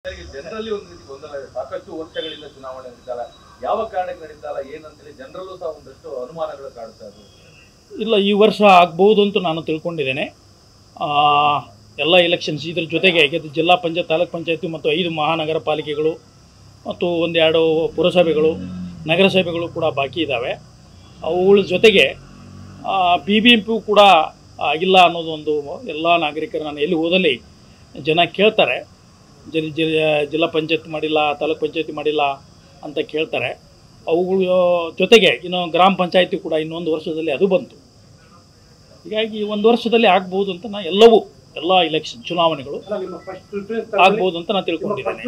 ಜನರಲ್ಲಿ ಒಂದು ರೀತಿ ಗೊಂದಲ ಇದೆ. ಸಾಕಷ್ಟು ವರ್ಷಗಳಿಂದ ಚುನಾವಣೆ ನಡೀತಲ್ಲ, ಯಾವ ಕಾರಣಕ್ಕೆ ನಡೀತಲ್ಲ ಏನಂತೇಳಿ ಜನರಲ್ಲೂ ಸಹ ಒಂದಷ್ಟು ಅನುಮಾನಗಳು ಕಾಡ್ತಾ ಇದ್ರು. ಇಲ್ಲ, ಈ ವರ್ಷ ಆಗ್ಬೋದು ಅಂತ ನಾನು ತಿಳ್ಕೊಂಡಿದ್ದೇನೆ. ಎಲ್ಲ ಎಲೆಕ್ಷನ್ಸ್ ಇದ್ರ ಜೊತೆಗೆ ಜಿಲ್ಲಾ ಪಂಚಾಯತ್, ತಾಲೂಕ್ ಪಂಚಾಯತಿ ಮತ್ತು 5 ಮಹಾನಗರ ಪಾಲಿಕೆಗಳು ಮತ್ತು 1-2 ಪುರಸಭೆಗಳು, ನಗರಸಭೆಗಳು ಕೂಡ ಬಾಕಿ ಇದ್ದಾವೆ. ಅವುಗಳ ಜೊತೆಗೆ BBMP ಕೂಡ ಆಗಿಲ್ಲ ಅನ್ನೋದು ಒಂದು ಎಲ್ಲ ನಾಗರಿಕರು ನಾನು ಎಲ್ಲಿ ಹೋದಲ್ಲಿ ಜನ ಕೇಳ್ತಾರೆ. ಜಿಲ್ಲಾ ಪಂಚಾಯತ್ ಮಾಡಿಲ್ಲ, ತಾಲೂಕ್ ಪಂಚಾಯತಿ ಮಾಡಿಲ್ಲ ಅಂತ ಕೇಳ್ತಾರೆ. ಅವುಗಳ ಜೊತೆಗೆ ಇನ್ನು ಗ್ರಾಮ ಪಂಚಾಯತಿ ಕೂಡ ಇನ್ನೊಂದು ವರ್ಷದಲ್ಲಿ ಅದು ಬಂತು. ಹೀಗಾಗಿ 1 ವರ್ಷದಲ್ಲಿ ಆಗ್ಬೋದು ಅಂತ ನಾನು ಎಲ್ಲ ಎಲೆಕ್ಷನ್ ಚುನಾವಣೆಗಳು ಆಗ್ಬೋದು ಅಂತ ನಾನು ತಿಳ್ಕೊಂಡಿದ್ದೇನೆ.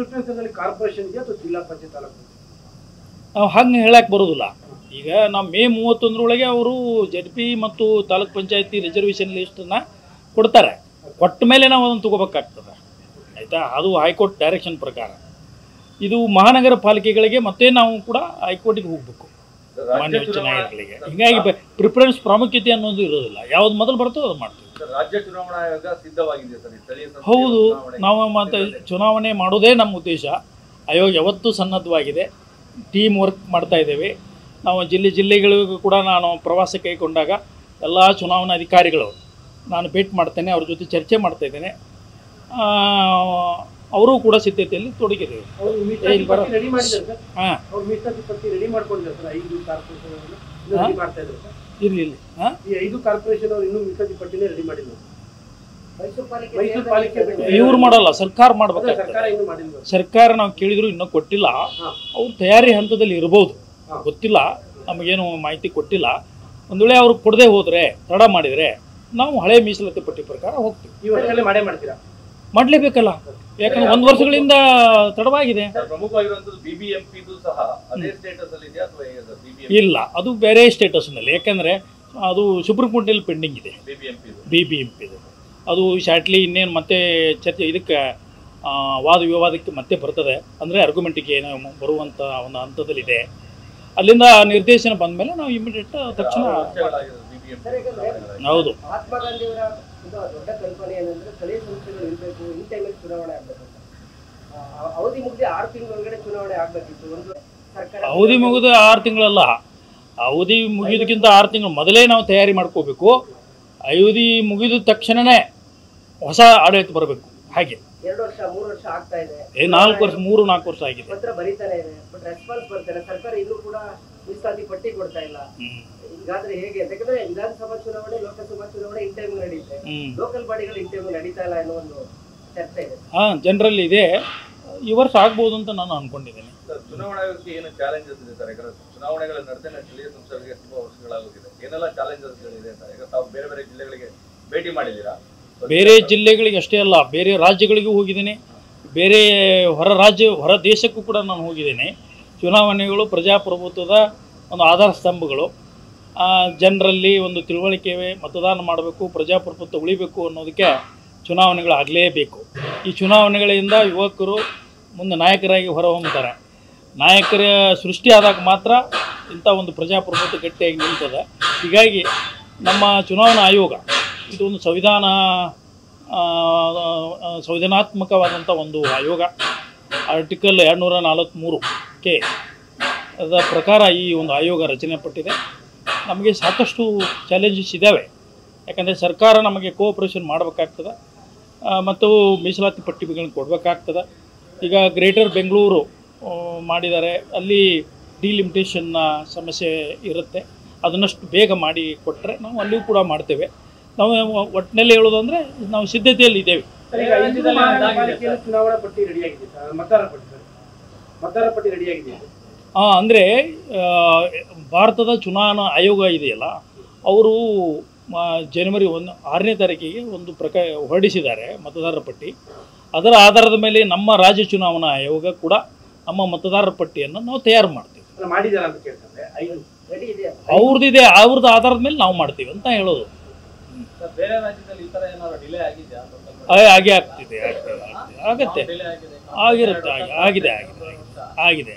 ನಾವು ಹಾಗೆ ಹೇಳಕ್ಕೆ ಬರೋದಿಲ್ಲ. ಈಗ ನಾವು ಮೇ 31ರೊಳಗೆ ಅವರು ZP ಮತ್ತು ತಾಲೂಕ್ ಪಂಚಾಯತಿ ರಿಸರ್ವೇಷನ್ ಲಿಸ್ಟನ್ನು ಕೊಡ್ತಾರೆ. ಕೊಟ್ಟ ಮೇಲೆ ನಾವು ಅದನ್ನು ತಗೋಬೇಕಾಗ್ತದೆ, ಆಯಿತಾ? ಅದು ಹೈಕೋರ್ಟ್ ಡೈರೆಕ್ಷನ್ ಪ್ರಕಾರ. ಇದು ಮಹಾನಗರ ಪಾಲಿಕೆಗಳಿಗೆ ಮತ್ತೆ ನಾವು ಕೂಡ ಹೈಕೋರ್ಟಿಗೆ ಹೋಗಬೇಕು, ಮಾನ್ಯ ನ್ಯಾಯಾಲಯಗಳಿಗೆ. ಹೀಗಾಗಿ ಪ್ರಿಫರೆನ್ಸ್ ಪ್ರಾಮುಖ್ಯತೆ ಅನ್ನೋದು ಇರೋದಿಲ್ಲ. ಯಾವ್ದು ಮೊದಲು ಬರ್ತೋ ಅದು ಮಾಡ್ತೀವಿ. ರಾಜ್ಯ ಚುನಾವಣಾ ಆಯೋಗ ಸಿದ್ಧವಾಗಿದೆ ಸರ್, ಸ್ಥಳೀಯ ಸಂಸ್ಥೆ ಹೌದು, ನಾವು ಮತ್ತೆ ಚುನಾವಣೆ ಮಾಡೋದೇ ನಮ್ಮ ಉದ್ದೇಶ. ಆಯೋಗ ಯಾವತ್ತೂ ಸನ್ನದ್ಧವಾಗಿದೆ. ಟೀಮ್ ವರ್ಕ್ ಮಾಡ್ತಾ ಇದ್ದೇವೆ ನಾವು. ಜಿಲ್ಲೆಗಳಿಗೂ ಕೂಡ ನಾನು ಪ್ರವಾಸ ಕೈಗೊಂಡಾಗ ಎಲ್ಲ ಚುನಾವಣಾ ಅಧಿಕಾರಿಗಳು ನಾನು ಭೇಟಿ ಮಾಡ್ತೇನೆ, ಅವ್ರ ಜೊತೆ ಚರ್ಚೆ ಮಾಡ್ತಾ ಇದ್ದೇನೆ. ಅವರು ಕೂಡ ಸಿದ್ಧತೆಯಲ್ಲಿ ತೊಡಗಿದ್ದೇವೆ. ಇರಲಿಲ್ಲ, ಇವ್ರು ಮಾಡಲ್ಲ, ಸರ್ಕಾರ ಮಾಡ್ಬೇಕಾಗ್ತದೆ. ಸರ್ಕಾರ ನಾವು ಕೇಳಿದ್ರು ಇನ್ನೂ ಕೊಟ್ಟಿಲ್ಲ. ಅವ್ರು ತಯಾರಿ ಹಂತದಲ್ಲಿ ಇರ್ಬೋದು, ಗೊತ್ತಿಲ್ಲ, ನಮಗೇನು ಮಾಹಿತಿ ಕೊಟ್ಟಿಲ್ಲ. ಒಂದು ವೇಳೆ ಅವ್ರು ಕೊಡದೆ ಹೋದರೆ, ತಡ ಮಾಡಿದರೆ ನಾವು ಹಳೆ ಮೀಸಲಾತಿ ಪಟ್ಟಿ ಪ್ರಕಾರ ಹೋಗ್ತೀವಿ. ಮಾಡಲೇಬೇಕಲ್ಲ, ಯಾಕಂದ್ರೆ 1 ವರ್ಷಗಳಿಂದ ತಡವಾಗಿದೆ. ಇಲ್ಲ, ಅದು ಬೇರೆ ಸ್ಟೇಟಸ್ನಲ್ಲಿ, ಯಾಕಂದರೆ ಅದು ಸುಪ್ರೀಂ ಕೋರ್ಟ್ನಲ್ಲಿ ಪೆಂಡಿಂಗ್ ಇದೆ. BBMP ಅದು ಶಾರ್ಟ್ಲಿ ಇನ್ನೇನು ಮತ್ತೆ ಚರ್ಚೆ ಇದಕ್ಕೆ ವಾದ ವಿವಾದಕ್ಕೆ ಮತ್ತೆ ಬರ್ತದೆ. ಅಂದರೆ ಆರ್ಗ್ಯುಮೆಂಟಿಗೆ ಬರುವಂಥ ಒಂದು ಹಂತದಲ್ಲಿದೆ. ಅಲ್ಲಿಂದ ನಿರ್ದೇಶನ ಬಂದ ಮೇಲೆ ನಾವು ಇಮಿಡಿಯೇಟ್ ತಕ್ಷಣ ಹೌದು. ದೊಡ್ಡ ಕಲ್ಪನೆ ಏನಂದ್ರೆ ಸ್ಥಳೀಯ ಸಂಸ್ಥೆಗಳು ಇರಬೇಕು, ಈ ಟೈಮಲ್ಲಿ ಚುನಾವಣೆ ಆಗಬೇಕು. ಅವಧಿ ಮುಗಿದು 6 ತಿಂಗಳೊಳಗಡೆ ಚುನಾವಣೆ ಆಗಬೇಕಿತ್ತು. ಅವಧಿ ಮುಗಿದು 6 ತಿಂಗಳಲ್ಲ, ಅವಧಿ ಮುಗಿಯೋದಕ್ಕಿಂತ 6 ತಿಂಗಳು ಮೊದಲೇ ನಾವು ತಯಾರಿ ಮಾಡ್ಕೋಬೇಕು. ಅವಧಿ ಮುಗಿದ ತಕ್ಷಣವೇ ಹೊಸ ಆಡಳಿತ ಬರಬೇಕು. ಹಾಗೆ 2 ವರ್ಷ 3 ವರ್ಷ ಆಗ್ತಾ ಇದೆ, 4 ವರ್ಷ 3-4 ವರ್ಷ ಆಗಿದೆ. ಪತ್ರ ಬರೀತಾನೆ ಇದೆ, ಬಟ್ ರೆಸ್ಪಾನ್ಸ್ ಬರ್ತಾರೆ. ಸರ್ಕಾರ ಇನ್ನೂ ಕೂಡ ಮೀಸಲಾತಿ ಪಟ್ಟಿ ಕೊಡ್ತಾ ಇಲ್ಲ. ಈಗಾದ್ರೆ ಹೇಗೆ ಯಾಕಂದ್ರೆ ವಿಧಾನಸಭಾ ಚುನಾವಣೆ, ಲೋಕಸಭಾ ಚುನಾವಣೆ ಇನ್ ಟೈಮ್ ನಡೆಯುತ್ತೆ, ಲೋಕಲ್ ಬಾಡಿಗಳು ಇನ್ ಟೈಮ್ ನಡೀತಾ ಇಲ್ಲ ಅನ್ನೋ ಒಂದು ಚರ್ಚೆ ಇದೆ. ಜನರಲ್ಲಿ ಇದೆ. ಈ ವರ್ಷ ಆಗ್ಬೋದು ಅಂತ ನಾನು ಅನ್ಕೊಂಡಿದ್ದೇನೆ. ಚುನಾವಣಾ ಆಯೋಗಕ್ಕೆ ಏನು ಚಾಲೆಂಜಸ್ ಇದೆ ಸರ್? ಯಾಕಂದ್ರೆ ಚುನಾವಣೆಗಳ ನಡತೆ ಸ್ಥಳೀಯ ಸಂಸ್ಥೆಗಳಿಗೆ ತುಂಬಾ ವರ್ಷಗಳಾಗೋಗಿದೆ. ಏನೆಲ್ಲ ಚಾಲೆಂಜಸ್ ಇದೆ ಸರ್? ಈಗ ತಾವು ಬೇರೆ ಬೇರೆ ಜಿಲ್ಲೆಗಳಿಗೆ ಭೇಟಿ ಮಾಡಿದ್ದೀರಾ? ಬೇರೆ ಜಿಲ್ಲೆಗಳಿಗೆ ಅಷ್ಟೇ ಅಲ್ಲ, ಬೇರೆ ರಾಜ್ಯಗಳಿಗೂ ಹೋಗಿದ್ದೀನಿ, ಬೇರೆ ಹೊರ ದೇಶಕ್ಕೂ ಕೂಡ ನಾನು ಹೋಗಿದ್ದೇನೆ. ಚುನಾವಣೆಗಳು ಪ್ರಜಾಪ್ರಭುತ್ವದ ಒಂದು ಆಧಾರ ಸ್ತಂಭಗಳು. ಜನರಲ್ಲಿ ಒಂದು ತಿಳುವಳಿಕೆ, ಮತದಾನ ಮಾಡಬೇಕು, ಪ್ರಜಾಪ್ರಭುತ್ವ ಉಳಿಬೇಕು ಅನ್ನೋದಕ್ಕೆ ಚುನಾವಣೆಗಳು ಆಗಲೇಬೇಕು. ಈ ಚುನಾವಣೆಗಳಿಂದ ಯುವಕರು ಮುಂದೆ ನಾಯಕರಾಗಿ ಹೊರಹೊಮ್ಮುತ್ತಾರೆ. ನಾಯಕರ ಸೃಷ್ಟಿ ಆದಾಗ ಮಾತ್ರ ಇಂಥ ಒಂದು ಪ್ರಜಾಪ್ರಭುತ್ವ ಗಟ್ಟಿಯಾಗಿ ನಿಲ್ತದೆ. ಹೀಗಾಗಿ ನಮ್ಮ ಚುನಾವಣಾ ಆಯೋಗ ಇದೊಂದು ಸಂವಿಧಾನಾತ್ಮಕವಾದಂಥ ಒಂದು ಆಯೋಗ. ಆರ್ಟಿಕಲ್ 243 ಅದರ ಪ್ರಕಾರ ಈ ಒಂದು ಆಯೋಗ ರಚನೆ ಪಟ್ಟಿದೆ. ನಮಗೆ ಸಾಕಷ್ಟು ಚಾಲೆಂಜಸ್ ಇದ್ದಾವೆ. ಯಾಕಂದರೆ ಸರ್ಕಾರ ನಮಗೆ ಕೋಆಪ್ರೇಷನ್ ಮಾಡಬೇಕಾಗ್ತದೆ ಮತ್ತು ಮೀಸಲಾತಿ ಪಟ್ಟಿಗಳನ್ನು ಕೊಡಬೇಕಾಗ್ತದೆ. ಈಗ ಗ್ರೇಟರ್ ಬೆಂಗಳೂರು ಮಾಡಿದ್ದಾರೆ, ಅಲ್ಲಿ ಡಿಲಿಮಿಟೇಷನ್ನ ಸಮಸ್ಯೆ ಇರುತ್ತೆ. ಅದನ್ನಷ್ಟು ಬೇಗ ಮಾಡಿ ಕೊಟ್ಟರೆ ನಾವು ಅಲ್ಲಿಯೂ ಕೂಡ ಮಾಡ್ತೇವೆ. ನಾವು ಒಟ್ಟಿನಲ್ಲಿ ಹೇಳೋದಂದರೆ ನಾವು ಸಿದ್ಧತೆಯಲ್ಲಿ ಇದ್ದೇವೆ. ಚುನಾವಣಾ ಪಟ್ಟಿ ರೆಡಿಯಾಗಿದೆ, ಮತದಾರ ಪಟ್ಟಿ ರೆಡಿಯಾಗಿದೆ. ಅಂದರೆ ಭಾರತದ ಚುನಾವಣಾ ಆಯೋಗ ಇದೆಯಲ್ಲ, ಅವರು ಜನವರಿ 6ನೇ ತಾರೀಕಿಗೆ ಒಂದು ಹೊರಡಿಸಿದ್ದಾರೆ ಮತದಾರರ ಪಟ್ಟಿ. ಅದರ ಆಧಾರದ ಮೇಲೆ ನಮ್ಮ ರಾಜ್ಯ ಚುನಾವಣಾ ಆಯೋಗ ಕೂಡ ನಮ್ಮ ಮತದಾರರ ಪಟ್ಟಿಯನ್ನು ನಾವು ತಯಾರು ಮಾಡ್ತೀವಿ. ಅವ್ರದ್ದಿದೆ, ಅವ್ರದ್ದು ಆಧಾರದ ಮೇಲೆ ನಾವು ಮಾಡ್ತೀವಿ ಅಂತ ಹೇಳೋದು. ಬೇರೆ ರಾಜ್ಯದಲ್ಲಿ ಈ ತರ ಏನಾದ್ರು ಡಿಲೇ ಆಗಿದೆಯಾ? ಹಾಗೆ ಆಗ್ತಿದೆ, ಆಗತ್ತೆ, ಆಗಿರುತ್ತೆ, ಆಗಿದೆ.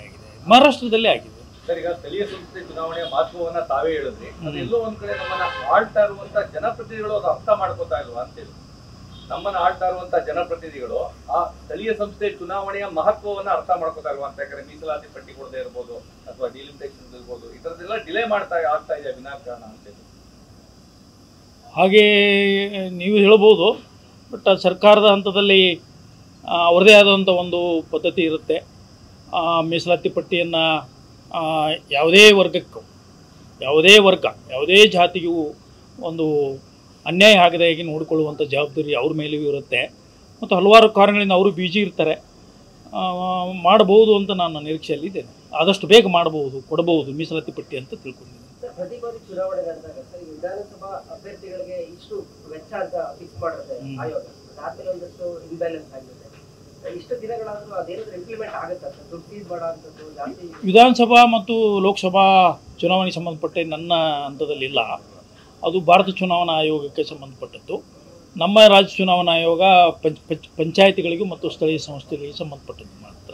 ಮಹಾರಾಷ್ಟ್ರದಲ್ಲಿ ಆಗಿದೆ. ಸರ್, ಈಗ ಸ್ಥಳೀಯ ಸಂಸ್ಥೆ ಚುನಾವಣೆಯ ಮಹತ್ವವನ್ನ ತಾವೇ ಹೇಳಿದ್ರಿ. ಅದೆಲ್ಲೋ ಒಂದ್ ಕಡೆ ನಮ್ಮನ್ನ ಆಳ್ತಾ ಇರುವಂತ ಜನಪ್ರತಿನಿಧಿಗಳು ಅದು ಅರ್ಥ ಮಾಡ್ಕೋತಾ ಇಲ್ವಾ ಅಂತೇಳಿ? ನಮ್ಮನ್ನ ಆಡ್ತಾ ಇರುವಂತ ಜನಪ್ರತಿನಿಧಿಗಳು ಆ ಸ್ಥಳೀಯ ಸಂಸ್ಥೆ ಚುನಾವಣೆಯ ಮಹತ್ವವನ್ನ ಅರ್ಥ ಮಾಡ್ಕೋತಾ ಇಲ್ವಾ ಅಂತ. ಯಾಕಂದ್ರೆ ಮೀಸಲಾತಿ ಪಟ್ಟಿ ಕೊಡದೇ ಇರ್ಬೋದು ಅಥವಾ ಡಿಲಿಮಿಟೇಷನ್ ಇರ್ಬೋದು, ಈ ತರದೆಲ್ಲ ಡಿಲೇ ಆಗ್ತಾ ಇದೆ ವಿನಾಕಾರಣ ಅಂತ. ಹಾಗೆ ನೀವು ಹೇಳ್ಬೋದು, ಬಟ್ ಸರ್ಕಾರದ ಹಂತದಲ್ಲಿ ಅವ್ರದ್ದೇ ಆದಂಥ ಒಂದು ಪದ್ಧತಿ ಇರುತ್ತೆ. ಮೀಸಲಾತಿ ಪಟ್ಟಿಯನ್ನು ಯಾವುದೇ ವರ್ಗಕ್ಕೂ, ಯಾವುದೇ ಜಾತಿಗೂ ಒಂದು ಅನ್ಯಾಯ ಆಗದೆ ಹೇಗೆ ನೋಡಿಕೊಳ್ಳುವಂಥ ಜವಾಬ್ದಾರಿ ಅವ್ರ ಮೇಲೆಯೂ ಇರುತ್ತೆ. ಮತ್ತು ಹಲವಾರು ಕಾರಣಗಳಿಂದ ಅವರು ಬಿಜಿ ಇರ್ತಾರೆ. ಮಾಡಬಹುದು ಅಂತ ನಾನು ನಿರೀಕ್ಷೆಯಲ್ಲಿ ಇದ್ದೇನೆ. ಆದಷ್ಟು ಬೇಗ ಕೊಡಬಹುದು ಮೀಸಲಾತಿ ಪಟ್ಟಿ ಅಂತ ತಿಳ್ಕೊಂಡಿದ್ದೀನಿ. ಪ್ರತಿ ಬಾರಿ ಚುನಾವಣೆ ನಡೆದಾಗ ಸರ್, ವಿಧಾನಸಭಾ ಅಭ್ಯರ್ಥಿಗಳಿಗೆ ಇಷ್ಟು ವೆಚ್ಚ ಅಂತ ಫಿಕ್ಸ್ ಮಾಡುತ್ತೆ ಆಯೋಗ. ಅದಾದ್ಮೇಲೆ ಒಂದಷ್ಟು ಇಂಬ್ಯಾಲೆನ್ಸ್ ಆಗಿದೆ. ಇಷ್ಟು ದಿನಗಳಾದ್ರೂ ಅದೇನಾದ್ರೂ ಇಂಪ್ಲಿಮೆಂಟ್ ಆಗುತ್ತೆ ಸರ್? ದುಡ್ಡು ಫೀಸ್ ಮಾಡೋಂಥದ್ದು ಜಾಸ್ತಿ. ವಿಧಾನಸಭಾ ಮತ್ತು ಲೋಕಸಭಾ ಚುನಾವಣೆಗೆ ಸಂಬಂಧಪಟ್ಟ ನನ್ನ ಹಂತದಲ್ಲಿಲ್ಲ. ಅದು ಭಾರತ ಚುನಾವಣಾ ಆಯೋಗಕ್ಕೆ ಸಂಬಂಧಪಟ್ಟದ್ದು. ನಮ್ಮ ರಾಜ್ಯ ಚುನಾವಣಾ ಆಯೋಗ ಪಂಚಾಯತಿಗಳಿಗೂ ಮತ್ತು ಸ್ಥಳೀಯ ಸಂಸ್ಥೆಗಳಿಗೆ ಸಂಬಂಧಪಟ್ಟದ್ದು ಮಾತ್ರ.